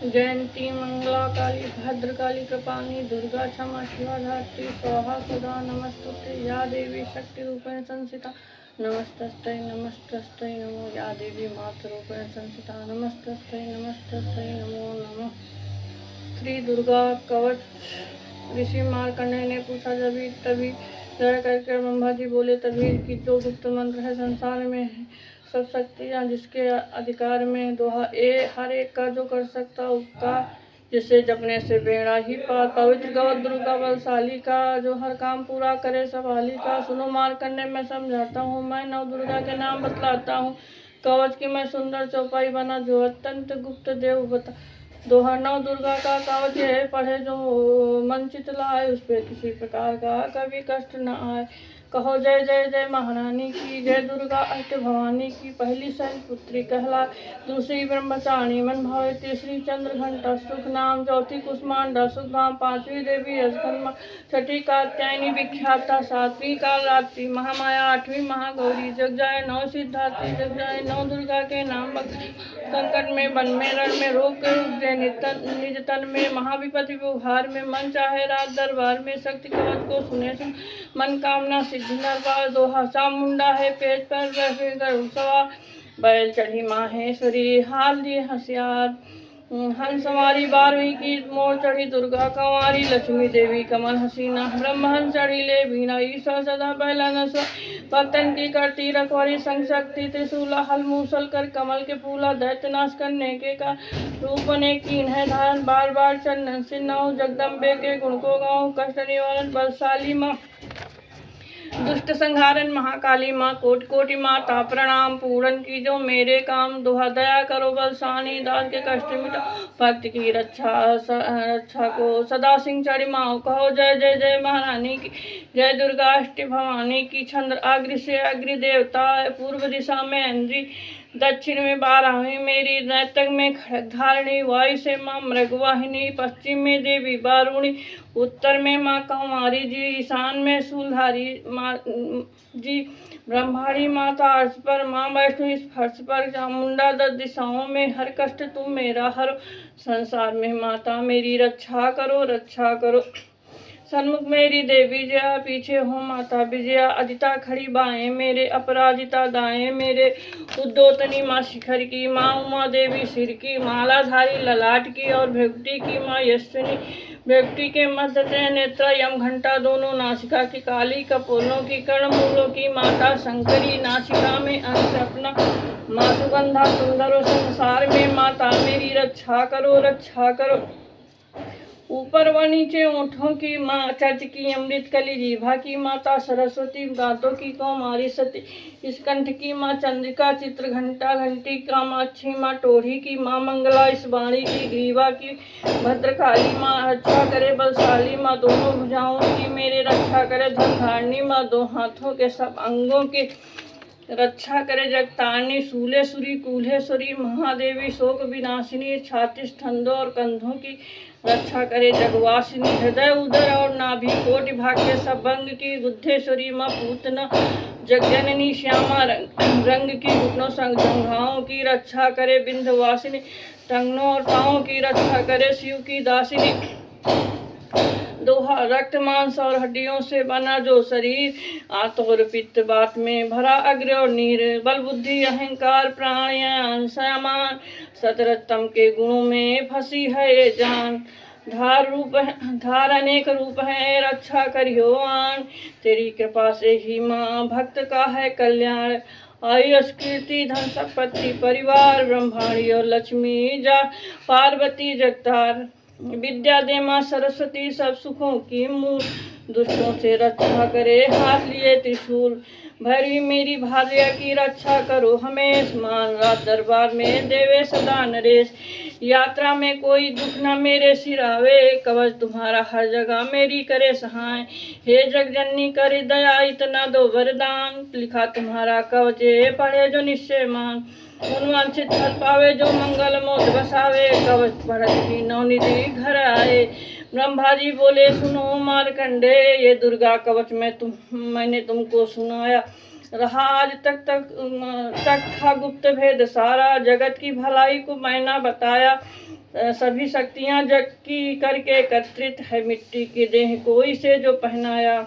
जयंती मंगला काली भद्रकाली कृपाणी दुर्गा क्षमा शिवा धात्री स्वाहा सदा नमस्तुते या देवी शक्ति रूपेण संस्थिता नमस्तस्ते नमस्तस्ते नमो या देवी मातरूपेण संस्थिता नमस्तस्ते नमस्तस्ते नमो नमः। श्री दुर्गा कवच। ऋषि मार्कंडेय ने पूछा, जब तभी दया करके ब्रह्मा जी बोले, तभी कि जो गुप्त मंत्र है संसार में है, सब शक्तियाँ जिसके अधिकार में, दोहा ए हर एक का जो कर सकता उसका, जिसे जपने से बेड़ा ही पार। पवित्र गवत दुर्गा बलशाली का, जो हर काम पूरा करे संभाली का। सुनो मार्कंडेय, मैं समझाता हूँ, मैं नव दुर्गा के नाम बतलाता हूँ। कवच की मैं सुंदर चौपाई बना, जो अत्यंत गुप्त देव बता। दोहा नव दुर्गा का कवच है, पढ़े जो मन चित लाए, उस पर किसी प्रकार का कभी कष्ट न आए। कहो जय जय जय महारानी की, जय दुर्गा अष्ट भवानी की। पहली शैलपुत्री कहला, दूसरी ब्रह्मचारिणी मन भावे, तीसरी चंद्र घंटा सुख नाम, चौथी कुष्मांडा सुख धाम, पांचवी देवी अस्कन्मा, छठी कात्यायनी विख्याता, सातवीं कालरात्रि महामाया, आठवीं महागौरी। जग जाए नौ सिद्धार्थी, जग जाए नौ दुर्गा के नाम भक्ति। संकट में वन में रण में रोग के रूप दे, निज तन में महाविपत्ति व्यवहार में, मन चाहे रात दरबार में। शक्ति कवच को सुने सुन मन कामना सिद्धि नरपाल। दोहा चामुंडा है पेज पर बैठे गरुड़ सवार, बैल चढ़ी माहेश्वरी हाल लिए हसियार। हंस सवारी 12वीं की मोर चढ़ी दुर्गा कंवारी, लक्ष्मी देवी कमल हसीना, ब्रह्महंस चढ़ी ले बीना। ईश्वर सदा पहला भक्तन की करती रखवारी, संग शक्ति त्रिशूला हल मूसल कर कमल के फूला। दैत्य नाश करने के का रूप ने कीन है धारण, बार बार चंदन से नौ। जगदम्बे के गुण को गाऊं, कष्ट निवारण बलशाली माँ, दुष्ट संहारन महाकाली माँ। कोटि कोटि माता प्रणाम, पूरन की जो मेरे काम। दोहा दया करो बलशानी, दास के कष्ट मिटाओ, भक्त की रक्षा को सदा सिंह चढ़ी माओ। कहो जय जय जय महारानी की, जय दुर्गा अष्ट भवानी की। चंद्र अग्र से अग्र देवता, पूर्व दिशा में इंद्री, दक्षिण में 12वीं मेरी, नैतक में खड़ग धारिणी, वायु से माँ मृगवाहिनी, पश्चिम में देवी वारुणी, उत्तर में माँ कंवारी जी, ईशान में शूलधारी माँ जी, ब्रह्माणी माता अर्श पर, माँ वैष्णवी फर्श पर, चामुंडा 10 दिशाओं में। हर कष्ट तुम मेरा हरो, संसार में माता मेरी रक्षा करो रक्षा करो। सन्मुख मेरी देवी जया, पीछे हो माता विजया। अदिता खड़ी बाएं मेरे, अपराजिता दाएं मेरे, उद्योतनी माँ शिखर की, माँ उमा देवी सिर की, मालाधारी ललाट की, और भृगुटी की माँ यशस्विनी। भृगुटी के मध्य त्रिनेत्र, यम घंटा दोनों नासिका की, काली कपोलों की, कर्णमूलों की माता शंकरी। नासिका में अंश अपना माँ सुगंधा सुंदर, संसार में माता मेरी रक्षा करो रक्षा करो। ऊपर व नीचे ओठों की माँ, चर्च की अमृत कली जीभा की माता सरस्वती, दांतों की कौमारी सती, इस कंठ की माँ चंद्रिका, चित्र घंटा घंटी कामाक्षी माँ, टोढ़ी की माँ मंगला, इस वाणी की ग्रीवा की भद्रकाली माँ। रक्षा करे बलशाली माँ, दोनों भुजाओं की मेरे रक्षा करे धनधारिणी माँ, दो हाथों के सब अंगों के रक्षा करे जगतारिणी। शूलेश्वरी कूल्हेश्वरी महादेवी, शोक विनाशिनी, छाती स्तंभों और कंधों की रक्षा करे जगवासिनी। हृदय उदर और नाभि कोटि भाग के सब अंग की बुद्धेश्वरी माँ, पूतना जगजननी श्यामा रंग की, घुटनों जंघाओं की रक्षा करे विंध्यवासिनी। टंगनों और पाँवों की रक्षा करे शिव की दासिनी। दोहा रक्त मांस और हड्डियों से बना जो शरीर, आत और पित्त बात में भरा अग्र और नीर, बल बुद्धि अहंकार प्राण समान, सतरत्तम के गुणों में फंसी है ये जान। धार अनेक रूप है, रक्षा करियो आन, तेरी कृपा से ही माँ भक्त का है कल्याण। आयुष कीर्ति धन संपत्ति परिवार, ब्रह्माणी और लक्ष्मी जा पार्वती जगतार। विद्या दे माँ सरस्वती सब सुखों की मूल, दुष्टों से रक्षा करे हाथ लिए त्रिशूल। भैरवी मेरी भार्या की रक्षा करो हमेश, मान रात दरबार में देवे सदा नरेश। यात्रा में कोई दुख न मेरे सिर आवे, कवच तुम्हारा हर जगह मेरी करे सहाय। हे जगजननी करे दया इतना दो वरदान, लिखा तुम्हारा कवच पढ़े जो निश्चय मान। अनुवांछित फल पावे जो मंगल मोद बसावे, कवच पढ़त ही नवनिधि घर आए। ब्रह्मा जी बोले सुनो मार्कंडे, ये दुर्गा कवच मैंने तुमको सुनाया। रहा आज तक था गुप्त भेद सारा, जगत की भलाई को मैंने बताया। सभी शक्तियाँ जग की करके एकत्रित है, मिट्टी की देह कोई से जो पहनाया।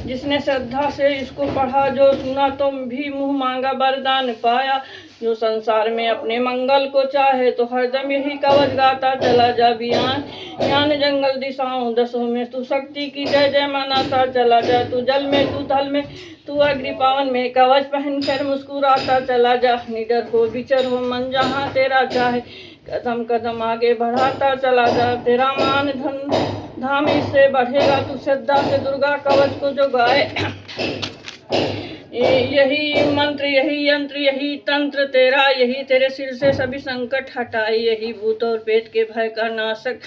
जिसने श्रद्धा से इसको पढ़ा, जो सुना तो भी मुँह मांगा वरदान पाया। जो संसार में अपने मंगल को चाहे, तो हरदम यही कवच गाता चला जा बियान। ज्ञान जंगल दिशाओं दसों में तू शक्ति की जय जय मनाता चला जा। तू जल में तू थल में तू अग्नि पावन में, कवच पहन कर मुस्कुराता चला जा। निडर हो विचर हो मन जहाँ तेरा चाहे, कदम कदम आगे बढ़ाता चला जा। तेरा मान धन धाम इससे बढ़ेगा, तू श्रद्धा से दुर्गा कवच को जो गाए। यही मंत्र यही यंत्र यही तंत्र तेरा, यही तेरे सिर से सभी संकट हटाए। यही भूत और पेट के भय का नाशक,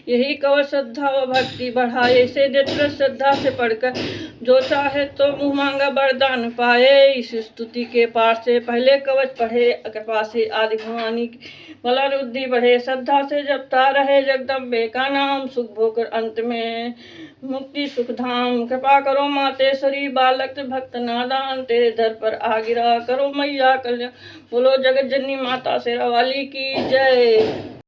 यही कवच श्रद्धा व भक्ति बढ़ाए। इसे नेत्र श्रद्धा से पढ़कर जो चाहे तो मुँह मांगा वरदान पाए। इस स्तुति के पाठ से पहले कवच पढ़े, कृपा से आदि भवानी बल बुद्धि बढ़े। श्रद्धा से जपता रहे जगदम्बे का नाम, सुख भोकर अंत में मुक्ति सुख धाम। कृपा करो मातेश्वरी बालक भक्त नादान, तेरे दर पर आ गिरा करो मैया कल्याण। बोलो जगत जननी माता शेरावाली की जय।